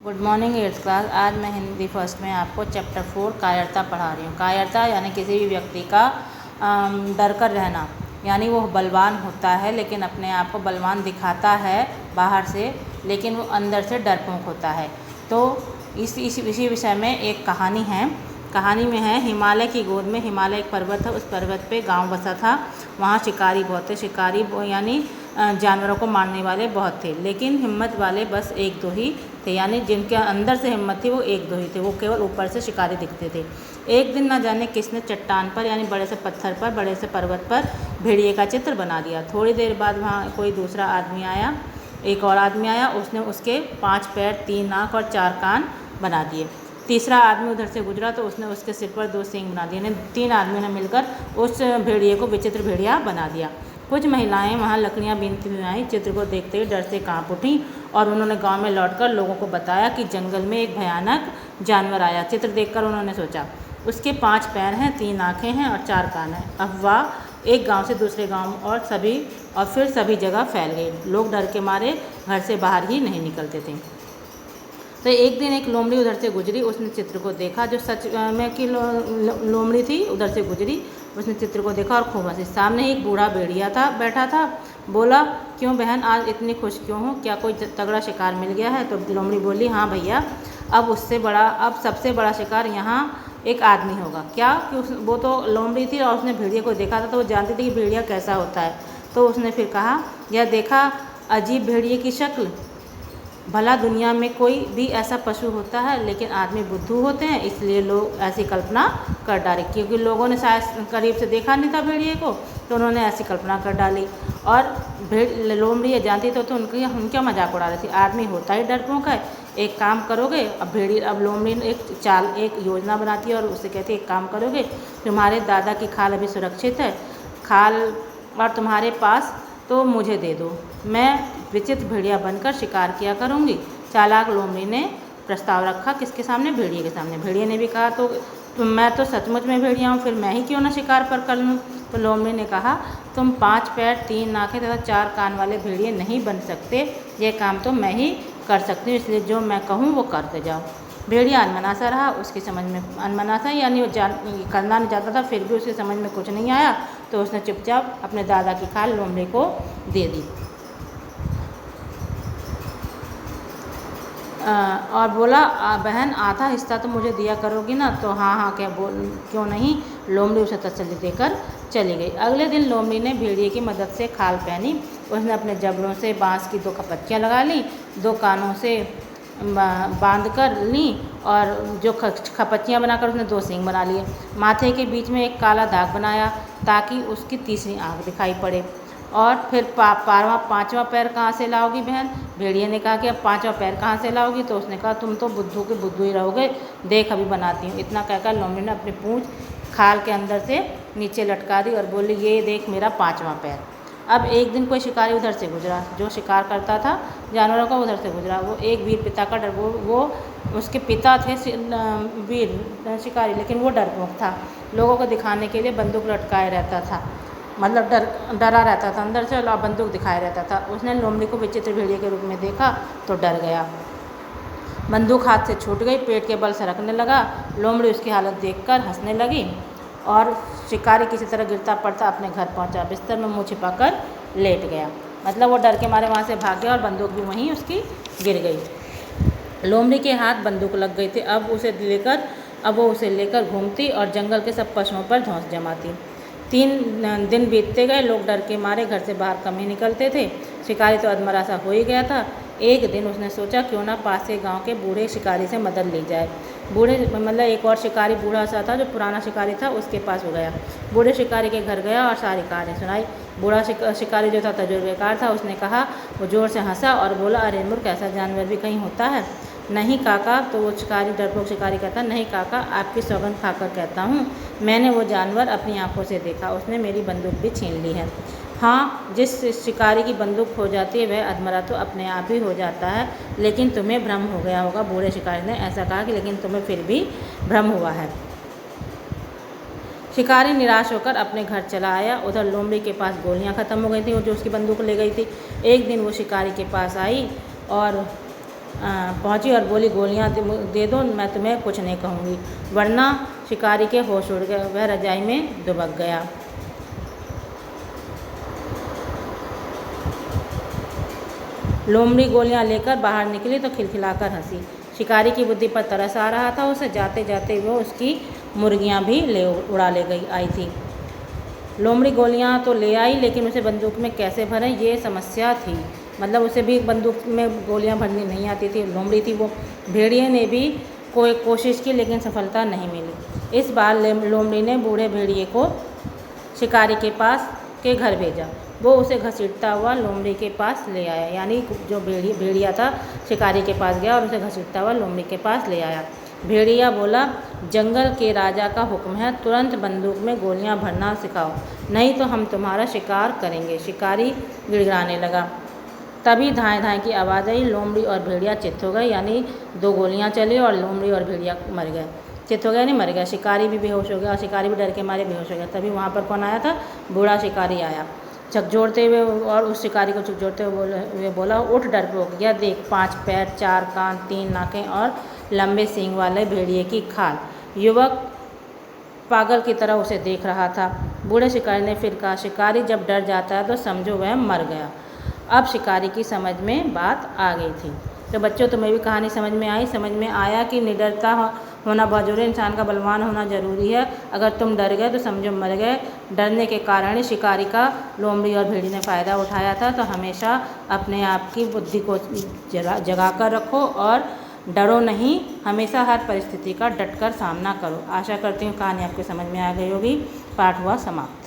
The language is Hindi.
Good morning eighth class. आज मैं हिंदी फर्स्ट में आपको चैप्टर 4 कायरता पढ़ा रही हूँ। कायरता यानी किसी भी व्यक्ति का डर कर रहना, यानी वो बलवान होता है लेकिन अपने आप को बलवान दिखाता है बाहर से, लेकिन वो अंदर से डरपोक होता है। तो इसी विषय में एक कहानी है। कहानी में है, हिमालय की गोद में हिमालय एक पर्वत है। उस पर्वत पे गांव बसा था। वहाँ शिकारी बहुत थे। शिकारी यानी जानवरों को मारने वाले बहुत थे, लेकिन हिम्मत वाले बस एक दो ही थे, यानी जिनके अंदर से हिम्मत थी वो एक दो ही थे। वो केवल ऊपर से शिकारी दिखते थे। एक दिन न जाने किसने चट्टान पर यानी बड़े से पत्थर पर, बड़े से पर्वत पर भेड़िए का चित्र बना दिया। थोड़ी देर बाद वहाँ कोई दूसरा आदमी आया, एक और आदमी आया। उसने उसके 5 पैर, 3 नाक और 4 कान बना दिए। तीसरा आदमी उधर से गुजरा तो उसने उसके सिर पर 2 सींग बना दिए। 3 आदमियों ने मिलकर उस भेड़िए को विचित्र भेड़िया बना दिया। कुछ महिलाएं वहां लकड़ियां बीनती हुई आई। चित्र को देखते ही डर से कांप उठी और उन्होंने गांव में लौटकर लोगों को बताया कि जंगल में एक भयानक जानवर आया। चित्र देखकर उन्होंने सोचा, उसके 5 पैर हैं, 3 आँखें हैं और 4 कान हैं। अफवाह एक गांव से दूसरे गांव और फिर सभी जगह फैल गई। लोग डर के मारे घर से बाहर ही नहीं निकलते थे। तो एक दिन एक लोमड़ी उधर से गुजरी। उसने चित्र को देखा, जो सच में कि लोमड़ी थी, उधर से गुजरी। उसने चित्र को देखा और खूब हंसी। सामने एक बूढ़ा भेड़िया था, बैठा था। बोला, क्यों बहन, आज इतनी खुश क्यों हो? क्या कोई तगड़ा शिकार मिल गया है? तो लोमड़ी बोली, हाँ भैया, अब सबसे बड़ा शिकार यहाँ एक आदमी होगा। क्या कि वो तो लोमड़ी थी और उसने भेड़िया को देखा था, तो वो जानती थी कि भेड़िया कैसा होता है। तो उसने फिर कहा, यह देखा अजीब भेड़िए की शक्ल, भला दुनिया में कोई भी ऐसा पशु होता है? लेकिन आदमी बुद्धू होते हैं, इसलिए लोग ऐसी कल्पना कर डाली। क्योंकि लोगों ने शायद करीब से देखा नहीं था भेड़िए को, तो उन्होंने ऐसी कल्पना कर डाली। और लोमड़ी जानती तो उनका मजाक उड़ा रही थी। आदमी होता ही डरपोक है। एक काम करोगे, अब लोमड़ी ने एक योजना बनाती है और उससे कहती है, एक काम करोगे, तुम्हारे दादा की खाल अभी सुरक्षित है, खाल और तुम्हारे पास, तो मुझे दे दो, मैं विचित्र भेड़िया बनकर शिकार किया करूँगी। चालाक लोमड़ी ने प्रस्ताव रखा। किसके सामने? भेड़िए के सामने। भेड़िए ने भी कहा, तो मैं तो सचमुच में भेड़िया हूँ, फिर मैं ही क्यों ना शिकार पर कर लूँ। तो लोमड़ी ने कहा, तुम 5 पैर, 3 नाकें तथा 4 कान वाले भेड़िए नहीं बन सकते। ये काम तो मैं ही कर सकती हूँ, इसलिए जो मैं कहूँ वो करते जाओ। भेड़िया अनमना सा रहा। उसकी समझ में अनमना सा यानी वो करना नहीं चाहता था, फिर भी उसकी समझ में कुछ नहीं आया। तो उसने चुपचाप अपने दादा की खाल लोमड़ी को दे दी और बोला, बहन, आधा हिस्सा तो मुझे दिया करोगी ना? तो हाँ, क्यों नहीं। लोमड़ी उसे तसल्ली देकर चली गई। अगले दिन लोमड़ी ने भेड़िए की मदद से खाल पहनी। उसने अपने जबड़ों से बांस की 2 खपच्चियाँ लगा ली, 2 कानों से बांध कर ली और जो खपच्चियाँ बनाकर उसने 2 सींग बना लिए। माथे के बीच में एक काला दाग बनाया ताकि उसकी तीसरी आँख दिखाई पड़े। और फिर 5वां पैर कहाँ से लाओगी बहन? भेड़िए ने कहा कि अब 5वां पैर कहाँ से लाओगी? तो उसने कहा, तुम तो बुद्धू के बुद्धू ही रहोगे, देख अभी बनाती हूँ। इतना कहकर लोमड़ी ने अपनी पूँछ खाल के अंदर से नीचे लटका दी और बोली, ये देख मेरा 5वां पैर। अब एक दिन कोई शिकारी उधर से गुजरा, जो शिकार करता था जानवरों का, उधर से गुजरा। वो एक वीर पिता का वो उसके पिता थे वीर शिकारी, लेकिन वो डरपोक था। लोगों को दिखाने के लिए बंदूक लटकाए रहता था, मतलब डरा रहता था अंदर से और बंदूक दिखाए रहता था। उसने लोमड़ी को विचित्र भेड़िए के रूप में देखा तो डर गया। बंदूक हाथ से छूट गई, पेट के बल सरकने लगा। लोमड़ी उसकी हालत देखकर हंसने लगी और शिकारी किसी तरह गिरता पड़ता अपने घर पहुंचा। बिस्तर में मुंह छिपाकर लेट गया, मतलब वो डर के मारे वहाँ से भाग गया और बंदूक भी वहीं उसकी गिर गई। लोमड़ी के हाथ बंदूक लग गई थी। अब वो उसे लेकर घूमती और जंगल के सब पशुओं पर धौंस जमाती। 3 दिन बीतते गए। लोग डर के मारे घर से बाहर कम ही निकलते थे। शिकारी तो अधमरा सा हो ही गया था। एक दिन उसने सोचा, क्यों ना पास के गांव के बूढ़े शिकारी से मदद ली जाए। मतलब एक और शिकारी बूढ़ा सा था, जो पुराना शिकारी था, उसके पास हो गया। बूढ़े शिकारी के घर गया और सारी कहानी सुनाई। बूढ़ा शिकारी जो था तजुर्बेकार था। उसने कहा, वो जोर से हंसा और बोला, अरे मूर्ख, ऐसा जानवर भी कहीं होता है? नहीं काका। तो वो डरपोक शिकारी कहता, नहीं काका, आपकी सौगंध खाकर कहता हूँ, मैंने वो जानवर अपनी आंखों से देखा, उसने मेरी बंदूक भी छीन ली है। हाँ, जिस शिकारी की बंदूक खो जाती है वह अधमरा तो अपने आप ही हो जाता है, लेकिन तुम्हें भ्रम हो गया होगा। बूढ़े शिकारी ने ऐसा कहा कि लेकिन तुम्हें फिर भी भ्रम हुआ है। शिकारी निराश होकर अपने घर चला आया। उधर लोमड़ी के पास गोलियां ख़त्म हो गई थी, जो उसकी बंदूक ले गई थी। एक दिन वो शिकारी के पास आई और पहुंची और बोली, गोलियां दे दो, मैं तुम्हें कुछ नहीं कहूँगी, वरना शिकारी के होश उड़ गए, वह रजाई में दुबक गया। लोमड़ी गोलियां लेकर बाहर निकली तो खिलखिलाकर हंसी। शिकारी की बुद्धि पर तरस आ रहा था उसे। जाते जाते वो उसकी मुर्गियां भी उड़ा ले गई आई थी। लोमड़ी गोलियां तो ले आई, लेकिन उसे बंदूक में कैसे भरें ये समस्या थी। मतलब उसे भी बंदूक में गोलियां भरनी नहीं आती थी, लोमड़ी थी वो। भेड़िए ने भी कोई कोशिश की, लेकिन सफलता नहीं मिली। इस बार लोमड़ी ने बूढ़े भेड़िए को शिकारी के पास के घर भेजा। वो उसे घसीटता हुआ लोमड़ी के पास ले आया। यानी जो भेड़िया था शिकारी के पास गया और उसे घसीटता हुआ लोमड़ी के पास ले आया। भेड़िया बोला, जंगल के राजा का हुक्म है, तुरंत बंदूक में गोलियां भरना सिखाओ, नहीं तो हम तुम्हारा शिकार करेंगे। शिकारी गिड़गिड़ाने लगा। तभी धाएँ धाएँ की आवाज़ आई। लोमड़ी और भेड़िया चित्त हो गए, यानी 2 गोलियां चली और लोमड़ी और भेड़िया मर गए। चित्त हो गया नहीं, मर गया। शिकारी भी बेहोश हो गया और शिकारी भी डर के मारे बेहोश हो गया। तभी वहाँ पर कौन आया था? बूढ़ा शिकारी आया झकझोरते हुए, और उस शिकारी को झकझोरते हुए बोला, उठ डरपोक, यह देख 5 पैर 4 कान 3 नाकें और लंबे सींग वाले भेड़िए की खाल। युवक पागल की तरह उसे देख रहा था। बूढ़े शिकारी ने फिर कहा, शिकारी जब डर जाता है तो समझो वह मर गया। अब शिकारी की समझ में बात आ गई थी। तो बच्चों, तुम्हें भी कहानी समझ में आई? समझ में आया कि निडरता होना बहुत जरूरी है, इंसान का बलवान होना जरूरी है। अगर तुम डर गए तो समझो मर गए। डरने के कारण ही शिकारी का लोमड़ी और भेड़ी ने फ़ायदा उठाया था। तो हमेशा अपने आप की बुद्धि को जगा कर रखो और डरो नहीं, हमेशा हर परिस्थिति का डटकर सामना करो। आशा करती हूँ कहानी आपको समझ में आ गई होगी। पाठ हुआ समाप्त।